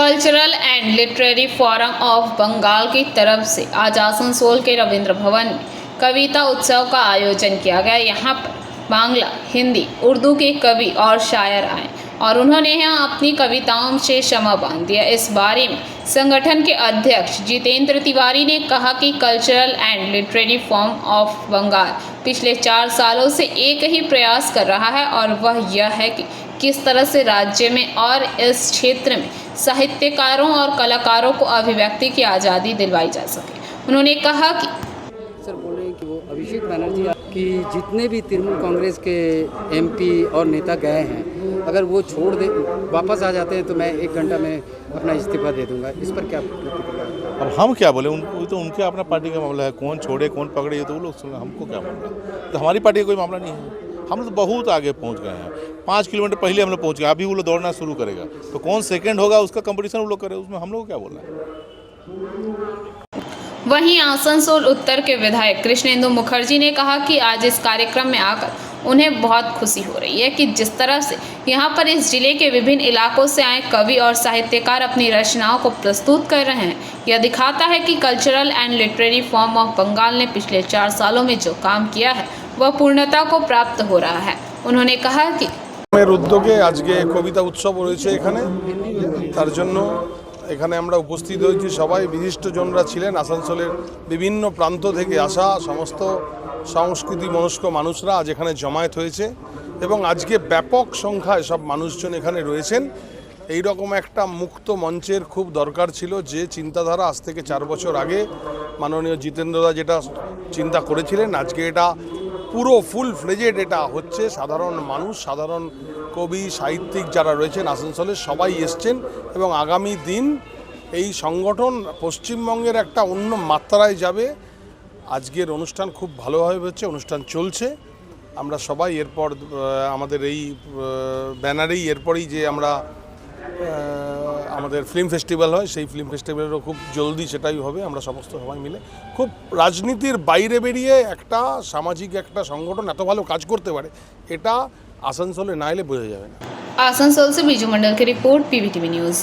Cultural and literary forum of Bengal की तरफ से आज आसनसोल के रविंद्र भवन में कविता उत्सव का आयोजन किया गया। यहाँ पर बांग्ला, हिंदी, उर्दू के कवि और शायर आए और उन्होंने यहाँ अपनी कविताओं से क्षमा बांध दिया। इस बारे में संगठन के अध्यक्ष जितेंद्र तिवारी ने कहा कि cultural and literary forum of Bengal पिछले 4 सालों से एक ही प्रयास कर रहा है और वह यह है कि किस तरह से राज्य में और इस क्षेत्र में साहित्यकारों और कलाकारों को अभिव्यक्ति की आज़ादी दिलवाई जा सके। उन्होंने कहा कि सर बोल रहे हैं कि वो अभिषेक बनर्जी की जितने भी तृणमूल कांग्रेस के एमपी और नेता गए हैं, अगर वो छोड़ दे वापस आ जाते हैं तो मैं 1 घंटा में अपना इस्तीफा दे दूंगा। इस पर क्या प्रतिक्रिया? अब हम क्या बोले, उनको तो उनके अपना पार्टी का मामला है, कौन छोड़े कौन पकड़े ये तो वो लोग सुन, हमको क्या मामला। तो हमारी पार्टी का कोई मामला नहीं है, हम तो बहुत आगे पहुंच गए हैं। 5 किलोमीटर पहले हम लोग पहुंच गए, अभी वो लोग दौड़ना शुरू करेगा तो कौन सेकंड होगा उसका कंपटीशन वो लोग करे, उसमें हम लोग क्या बोलना है। वहीं आसनसोल उत्तर के विधायक कृष्णेंदु मुखर्जी ने कहा कि आज इस कार्यक्रम में आकर उन्हें बहुत खुशी हो रही है कि जिस तरह से यहाँ पर इस जिले के विभिन्न इलाकों से आए कवि और साहित्यकार अपनी रचनाओं को प्रस्तुत कर रहे हैं। यह दिखाता है कि cultural and literary forum of Bengal ने पिछले 4 सालों में जो काम किया है वह पूर्णता को प्राप्त हो रहा है। उन्होंने कहा कि উদ্যোগে আজকে কবিতা উৎসব রয়েছে এখানে, তার জন্য এখানে আমরা উপস্থিত হয়েছি। সবাই বিশিষ্টজনরা ছিলেন, আসানসোলের বিভিন্ন প্রান্ত থেকে আসা সমস্ত সংস্কৃতি মনস্ক মানুষরা আজ এখানে জমায়েত হয়েছে এবং আজকে ব্যাপক সংখ্যায় সব মানুষজন এখানে রয়েছেন। এই রকম একটা মুক্ত মঞ্চের খুব দরকার ছিল, যে চিন্তাধারা আজ থেকে 4 বছর আগে মাননীয় জিতেন্দ্রদা যেটা চিন্তা করেছিলেন, আজকে এটা পুরো ফুল ফ্লেজেড এটা হচ্ছে। সাধারণ মানুষ, সাধারণ কবি, সাহিত্যিক যারা রয়েছেন আসানসোলে সবাই এসছেন এবং আগামী দিন এই সংগঠন পশ্চিমবঙ্গের একটা অন্য মাত্রায় যাবে। আজকের অনুষ্ঠান খুব ভালোভাবে হচ্ছে, অনুষ্ঠান চলছে। আমরা সবাই এরপর আমাদের এই ব্যানারেই এরপরই যে আমরা আমাদের ফিল্ম ফেস্টিভ্যাল হয়, সেই ফিল্ম ফেস্টিভ্যালেরও খুব জলদি সেটাই হবে। আমরা সমস্ত সবাই মিলে খুব রাজনীতির বাইরে বেরিয়ে একটা সামাজিক একটা সংগঠন এত ভালো কাজ করতে পারে, এটা আসানসোলে না এলে বোঝা যাবে না। आसनसोल से बीजू मंडल की रिपोर्ट, पीवीटीवी न्यूज़।